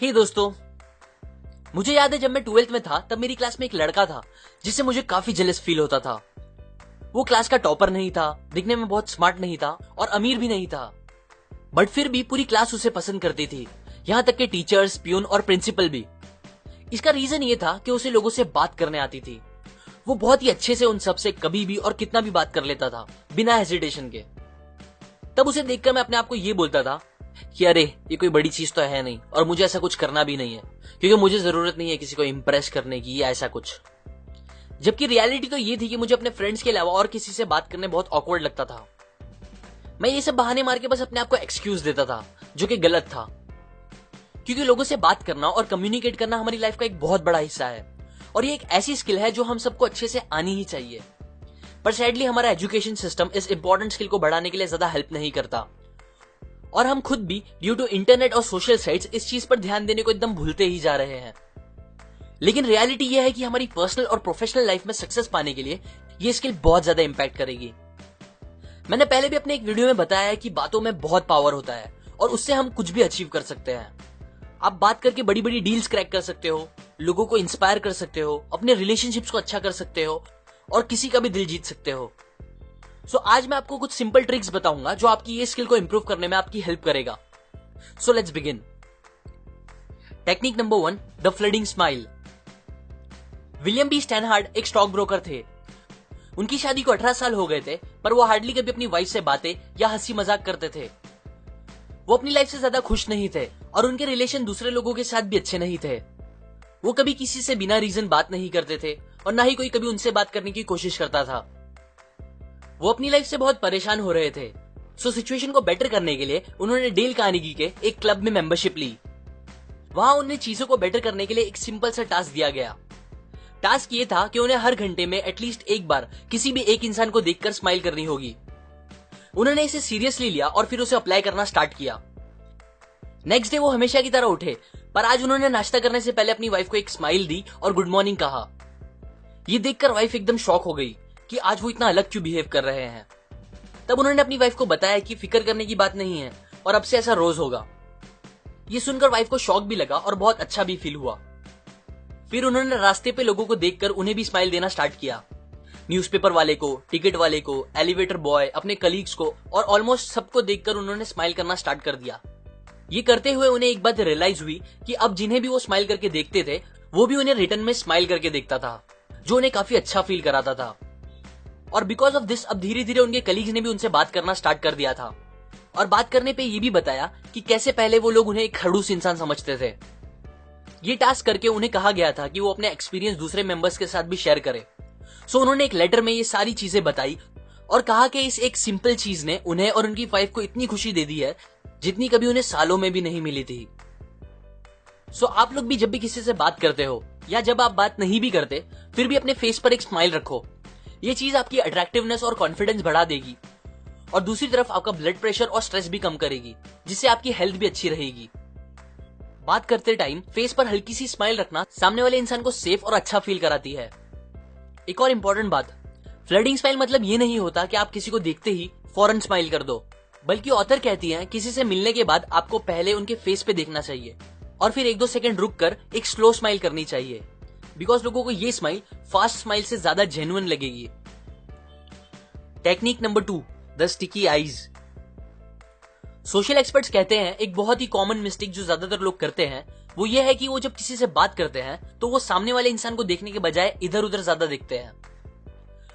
हे दोस्तों, मुझे याद है जब मैं 12th में था तब मेरी क्लास में एक लड़का था जिससे मुझे काफी जेलस फील होता था। वो क्लास का टॉपर नहीं था, दिखने में बहुत स्मार्ट नहीं था और अमीर भी नहीं था, बट फिर भी पूरी क्लास उसे पसंद करती थी, यहाँ तक कि टीचर्स, प्यून और प्रिंसिपल भी। इसका रीजन ये था कि उसे लोगों से बात करने आती थी। वो बहुत ही अच्छे से उन सबसे कभी भी और कितना भी बात कर लेता था, बिना हेजिटेशन के। तब उसे देखकर मैं अपने आप को ये बोलता था कि अरे ये कोई बड़ी चीज तो है नहीं और मुझे ऐसा कुछ करना भी नहीं है, क्योंकि मुझे जरूरत नहीं है किसी को इम्प्रेस करने की या ऐसा कुछ। जबकि रियलिटी तो ये थी कि मुझे अपने फ्रेंड्स के अलावा और किसी से बात करने बहुत ऑकवर्ड लगता था। मैं ये सब बहाने मार के बस अपने आप को एक्सक्यूज देता था, जो कि गलत था, क्योंकि लोगों से बात करना और कम्युनिकेट करना हमारी लाइफ का एक बहुत बड़ा हिस्सा है और ये एक ऐसी स्किल है जो हम सबको अच्छे से आनी ही चाहिए। पर सैडली हमारा एजुकेशन सिस्टम इस इंपॉर्टेंट स्किल को बढ़ाने के लिए ज्यादा हेल्प नहीं करता और हम खुद भी ड्यू टू इंटरनेट और सोशल साइट्स इस चीज पर ध्यान देने को एकदम भूलते ही जा रहे हैं। लेकिन रियलिटी यह है कि हमारी पर्सनल और प्रोफेशनल लाइफ में सक्सेस पाने के लिए ये स्किल बहुत ज्यादा इंपैक्ट करेगी। मैंने पहले भी अपने एक वीडियो में बताया है कि बातों में बहुत पावर होता है और उससे हम कुछ भी अचीव कर सकते हैं। आप बात करके बड़ी बड़ी डील्स क्रैक कर सकते हो, लोगों को इंस्पायर कर सकते हो, अपने रिलेशनशिप्स को अच्छा कर सकते हो और किसी का भी दिल जीत सकते हो। सो आज मैं आपको कुछ सिंपल ट्रिक्स बताऊंगा जो आपकी ये स्किल को इंप्रूव करने में आपकी हेल्प करेगा। So let's begin. Technique number 1, the flooding smile. William B Stanhard एक स्टॉक ब्रोकर थे। उनकी शादी को 18 साल हो गए थे, पर वो हार्डली कभी अपनी वाइफ से बातें या हंसी मजाक करते थे। वो अपनी लाइफ से ज्यादा खुश नहीं थे और उनके रिलेशन दूसरे लोगों के साथ भी अच्छे नहीं थे। वो कभी किसी से बिना रीजन बात नहीं करते थे और ना ही कोई कभी उनसे बात करने की कोशिश करता था। वो अपनी लाइफ से बहुत परेशान हो रहे थे। सो सिचुएशन को बेटर करने के लिए उन्होंने डेल कार्नेगी के एक क्लब में मेंबरशिप ली। वहां उन्हें चीजों को बेटर करने के लिए एक सिंपल सा टास्क दिया गया। टास्क ये था कि उन्हें हर घंटे में एटलीस्ट एक बार किसी भी एक इंसान को देखकर स्माइल करनी होगी। उन्होंने इसे सीरियसली लिया और फिर उसे अप्लाई करना स्टार्ट किया। नेक्स्ट डे वो हमेशा की तरह उठे, पर आज उन्होंने नाश्ता करने से पहले अपनी वाइफ को एक स्माइल दी और गुड मॉर्निंग कहा। ये देखकर वाइफ एकदम शॉक हो गई कि आज वो इतना अलग क्यों बिहेव कर रहे हैं। तब उन्होंने अपनी वाइफ को बताया कि फिक्र करने की बात नहीं है और अब से ऐसा रोज होगा। ये सुनकर वाइफ को शॉक भी लगा और बहुत अच्छा भी फील हुआ। फिर उन्होंने रास्ते पे लोगों को देखकर उन्हें भी स्माइल देना स्टार्ट किया। न्यूज़पेपर वाले को, टिकट वाले को, एलिवेटर बॉय, अपने कलीग्स को और ऑलमोस्ट सबको देखकर उन्होंने स्माइल करना स्टार्ट कर दिया। ये करते हुए उन्हें एक बात रियलाइज हुई कि अब जिन्हें भी वो स्माइल करके देखते थे वो भी उन्हें रिटर्न में स्माइल करके देखता था, जो उन्हें काफी अच्छा फील कराता था। और बिकॉज ऑफ दिस अब धीरे धीरे उनके कलीग्स ने भी उनसे बात करना स्टार्ट कर दिया था और बात करने पे ये भी बताया कि कैसे पहले वो लोग उन्हें एक खड़ूस इंसान समझते थे। ये टास्क करके उन्हें कहा गया था कि वो अपने एक्सपीरियंस दूसरे मेंबर्स के साथ भी शेयर करे। सो उन्होंने एक लेटर में ये सारी चीजें बताई और कहा कि इस एक सिंपल चीज ने उन्हें और उनकी वाइफ को इतनी खुशी दे दी है जितनी कभी उन्हें सालों में भी नहीं मिली थी। सो आप लोग भी जब भी किसी से बात करते हो या जब आप बात नहीं भी करते फिर भी अपने फेस पर एक स्माइल रखो। ये चीज आपकी अट्रैक्टिवनेस और कॉन्फिडेंस बढ़ा देगी और दूसरी तरफ आपका ब्लड प्रेशर और स्ट्रेस भी कम करेगी, जिससे आपकी हेल्थ भी अच्छी रहेगी। बात करते टाइम फेस पर हल्की सी स्माइल रखना सामने वाले इंसान को सेफ और अच्छा फील कराती है। एक और इम्पोर्टेंट बात, फ्लडिंग स्माइल मतलब ये नहीं होता कि आप किसी को देखते ही फौरन स्माइल कर दो, बल्कि ऑथर कहती हैं किसी से मिलने के बाद आपको पहले उनके फेस पे देखना चाहिए और फिर 1-2 सेकंड रुक कर एक स्लो स्माइल करनी चाहिए, बिकॉज लोगों को ये स्माइल फास्ट स्माइल से ज्यादा जेन्युइन लगेगी। Technique number 2, the sticky eyes. Social experts कहते हैं एक बहुत ही कॉमन मिस्टेक जो ज्यादातर लोग करते हैं वो ये है कि वो जब किसी से बात करते हैं तो वो सामने वाले इंसान को देखने के बजाय इधर उधर ज्यादा देखते हैं।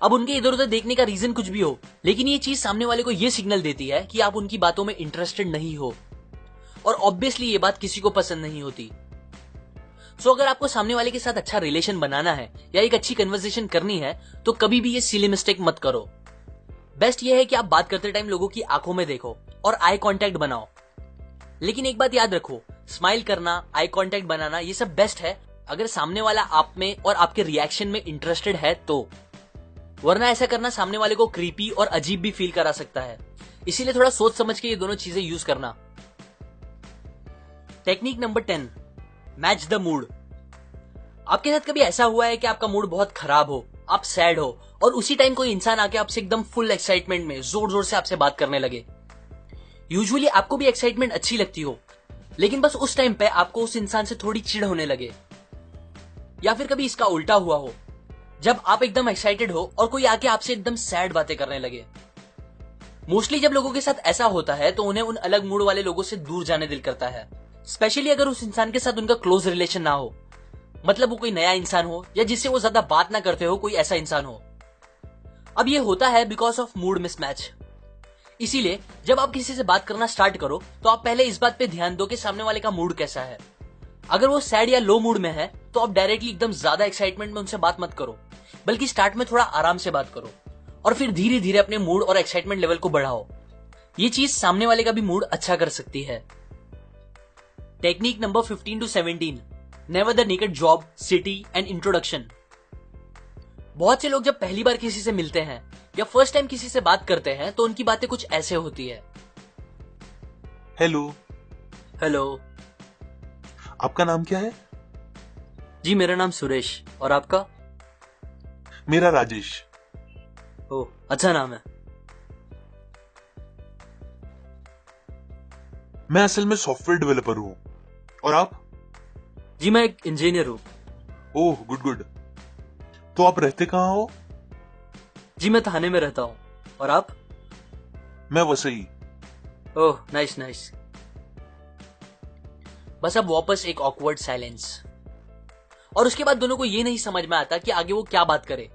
अब उनके इधर उधर देखने का रीजन कुछ भी हो, लेकिन ये चीज सामने वाले को ये सिग्नल देती है कि आप उनकी बातों में इंटरेस्टेड नहीं हो और ऑब्वियसली ये बात किसी को पसंद नहीं होती। सो अगर आपको सामने वाले के साथ अच्छा रिलेशन बनाना है या एक अच्छी कन्वर्सेशन करनी है तो कभी भी ये सिली मिस्टेक मत करो। बेस्ट ये है कि आप बात करते टाइम लोगों की आंखों में देखो और आई कांटेक्ट बनाओ। लेकिन एक बात याद रखो, स्माइल करना, आई कांटेक्ट बनाना ये सब बेस्ट है अगर सामने वाला आप में और आपके रिएक्शन में इंटरेस्टेड है तो, वरना ऐसा करना सामने वाले को क्रीपी और अजीब भी फील करा सकता है। इसीलिए थोड़ा सोच समझ के ये दोनों चीजें यूज करना। Technique number 10, match the mood. आपके साथ कभी ऐसा हुआ है कि आपका मूड बहुत खराब हो, आप सैड हो और उसी टाइम कोई इंसान आके आपसे एकदम फुल एक्साइटमेंट में जोर जोर से आपसे बात करने लगे। यूजुअली आपको भी एक्साइटमेंट अच्छी लगती हो, लेकिन बस उस टाइम पे आपको उस इंसान से थोड़ी चिढ़ होने लगे। या फिर कभी इसका उल्टा हुआ हो, जब आप एकदम एक्साइटेड हो और कोई आके आपसे एकदम सैड बातें करने लगे। मोस्टली जब लोगों के साथ ऐसा होता है तो उन्हें उन अलग मूड वाले लोगों से दूर जाने दिल करता है, स्पेशली अगर उस इंसान के साथ उनका क्लोज रिलेशन ना हो, मतलब वो कोई नया इंसान हो या जिससे वो ज्यादा बात ना करते हो, कोई ऐसा इंसान हो। अब ये होता है बिकॉज ऑफ मूड मिसमैच। इसीलिए जब आप किसी से बात करना स्टार्ट करो तो आप पहले इस बात पे ध्यान दो कि सामने वाले का मूड कैसा है। अगर वो सैड या लो मूड में है तो आप डायरेक्टली एकदम ज्यादा एक्साइटमेंट में उनसे बात मत करो, बल्कि स्टार्ट में थोड़ा आराम से बात करो और फिर धीरे धीरे अपने मूड और एक्साइटमेंट लेवल को बढ़ाओ। ये चीज सामने वाले का भी मूड अच्छा कर सकती है। Technique number 15 to 17, never the naked job, city and introduction. बहुत से लोग जब पहली बार किसी से मिलते हैं या फर्स्ट टाइम किसी से बात करते हैं तो उनकी बातें कुछ ऐसे होती है। हेलो। हेलो। आपका नाम क्या है? जी मेरा नाम सुरेश, और आपका? मेरा राजेश। ओह, अच्छा नाम है। मैं असल में सॉफ्टवेयर डेवलपर हूँ। और आप? जी मैं एक इंजीनियर हूँ। Oh good good. तो आप रहते कहाँ हो? जी मैं थाने में रहता हूँ। और आप? मैं वसई। Oh nice nice. बस अब वापस एक ऑकवर्ड साइलेंस, और उसके बाद दोनों को ये नहीं समझ में आता कि आगे वो क्या बात करे।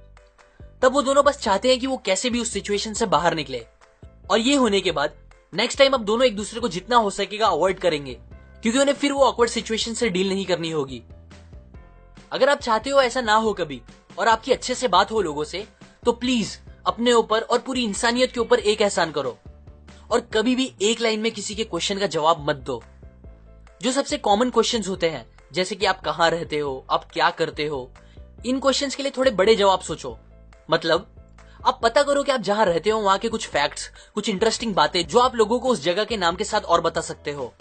तब वो दोनों बस चाहते हैं कि वो कैसे भी उस सिचुएशन से बाहर निकले। और ये होने के बाद नेक्स्ट टाइम अब दोनों एक दूसरे को जितना हो सकेगा अवॉइड करेंगे, क्योंकि उन्हें फिर वो ऑकवर्ड सिचुएशन से डील नहीं करनी होगी। अगर आप चाहते हो ऐसा ना हो कभी और आपकी अच्छे से बात हो लोगों से, तो प्लीज अपने ऊपर और पूरी इंसानियत के ऊपर एक एहसान करो और कभी भी एक लाइन में किसी के क्वेश्चन का जवाब मत दो। जो सबसे कॉमन क्वेश्चंस होते हैं, जैसे कि आप कहाँ रहते हो, आप क्या करते हो, इन क्वेश्चंस के लिए थोड़े बड़े जवाब सोचो। मतलब आप पता करो कि आप जहां रहते हो वहां के कुछ फैक्ट्स, कुछ इंटरेस्टिंग बातें जो आप लोगों को उस जगह के नाम के साथ और बता सकते हो।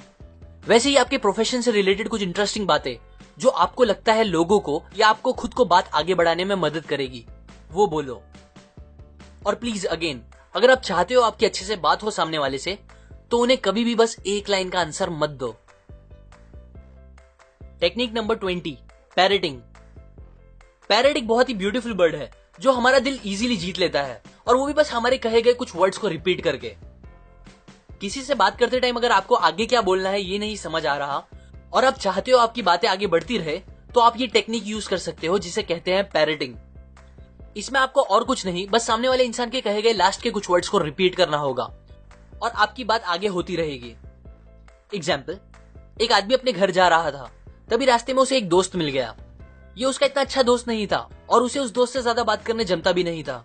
वैसे ही आपके प्रोफेशन से रिलेटेड कुछ इंटरेस्टिंग बातें जो आपको लगता है लोगों को या आपको खुद को बात आगे बढ़ाने में मदद करेगी, वो बोलो। और प्लीज अगेन, अगर आप चाहते हो आपकी अच्छे से बात हो सामने वाले से, तो उन्हें कभी भी बस एक लाइन का आंसर मत दो। Technique number 20, parroting. पैरेट एक बहुत ही ब्यूटीफुल बर्ड है जो हमारा दिल इजीली जीत लेता है, और वो भी बस हमारे कहे गए कुछ वर्ड्स को रिपीट करके। किसी से बात करते टाइम अगर आपको आगे क्या बोलना है ये नहीं समझ आ रहा और आप चाहते हो आपकी बातें आगे बढ़ती रहे, तो आप ये टेक्निक यूज कर सकते हो जिसे कहते हैं पैरेटिंग। इसमें आपको और कुछ नहीं, बस सामने वाले इंसान के कहे गए लास्ट के कुछ वर्ड्स को रिपीट करना होगा और आपकी बात आगे होती रहेगी। एग्जाम्पल, एक आदमी अपने घर जा रहा था, तभी रास्ते में उसे एक दोस्त मिल गया। ये उसका इतना अच्छा दोस्त नहीं था और उसे उस दोस्त से ज्यादा बात करने जमता भी नहीं था।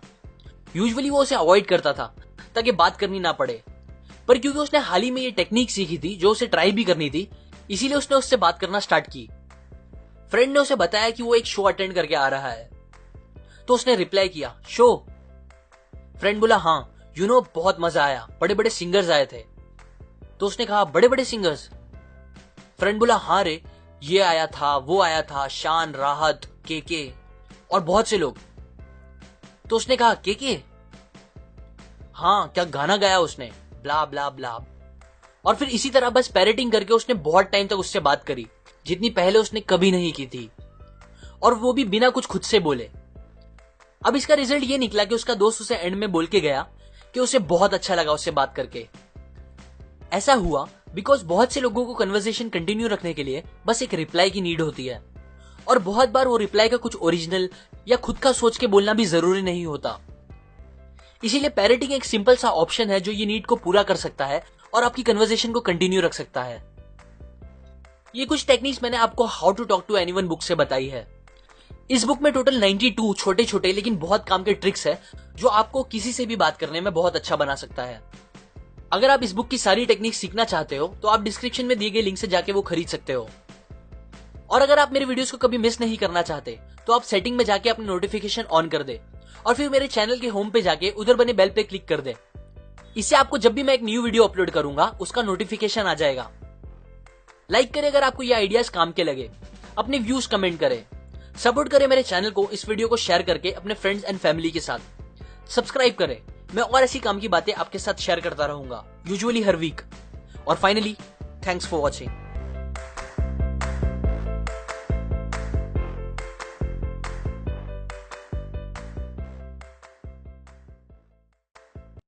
यूजुअली वो उसे अवॉइड करता था ताकि बात करनी ना पड़े, पर क्योंकि उसने हाल ही में ये टेक्निक सीखी थी जो उसे ट्राई भी करनी थी, इसीलिए उसने उससे बात करना स्टार्ट की। फ्रेंड ने उसे बताया कि वो एक शो अटेंड करके आ रहा है, तो उसने रिप्लाई किया, शो? फ्रेंड बोला, हाँ बहुत मजा आया, बड़े बड़े सिंगर्स आए थे। तो उसने कहा, बड़े बड़े सिंगर्स? फ्रेंड बोला, हाँ रे, ये आया था, वो आया था, शान, राहत, के और बहुत से लोग। तो उसने कहा, के? हाँ, क्या गाना गाया उसने, ब्ला ब्ला ब्ला। और फिर इसी तरह बस पैरेटिंग करके उसने बहुत टाइम तक उससे बात करी, जितनी पहले उसने कभी नहीं की थी, और वो भी बिना कुछ खुद से बोले। अब इसका रिजल्ट ये निकला कि उसका दोस्त उसे एंड में बोल के गया कि उसे बहुत अच्छा लगा उससे बात करके। ऐसा हुआ बिकॉज बहुत से लोगों को कन्वर्सेशन कंटिन्यू रखने के लिए बस एक रिप्लाई की नीड होती है, और बहुत बार वो रिप्लाई का कुछ ओरिजिनल या खुद का सोच के बोलना भी जरूरी नहीं होता। इसीलिए पैरेटिंग एक सिंपल सा ऑप्शन है जो ये नीड को पूरा कर सकता है और आपकी कन्वर्सेशन को कंटिन्यू रख सकता है। ये कुछ टेक्निक्स मैंने आपको how to talk to anyone book से बताई है। इस बुक में टोटल 92 छोटे छोटे लेकिन बहुत काम के ट्रिक्स है जो आपको किसी से भी बात करने में बहुत अच्छा बना सकता है। अगर आप इस बुक की सारी टेक्निक सीखना चाहते हो तो आप डिस्क्रिप्शन में दिए गए लिंक से जाके वो खरीद सकते हो। और अगर आप मेरे वीडियोस को कभी मिस नहीं करना चाहते तो आप सेटिंग में जाके अपनी नोटिफिकेशन ऑन कर दे और फिर मेरे चैनल के होम पे जाके उधर बने बेल पे क्लिक कर दे। इससे आपको जब भी मैं एक न्यू वीडियो अपलोड करूंगा उसका नोटिफिकेशन आ जाएगा। लाइक करें अगर आपको ये आइडियाज काम के लगे, अपने व्यूज कमेंट करें, सपोर्ट करें मेरे चैनल को इस वीडियो को शेयर करके अपने फ्रेंड्स एंड फैमिली के साथ, सब्सक्राइब करें। मैं और ऐसी काम की बातें आपके साथ शेयर करता रहूंगा, यूजुअली हर वीक। और फाइनली, थैंक्स फॉर वॉचिंग।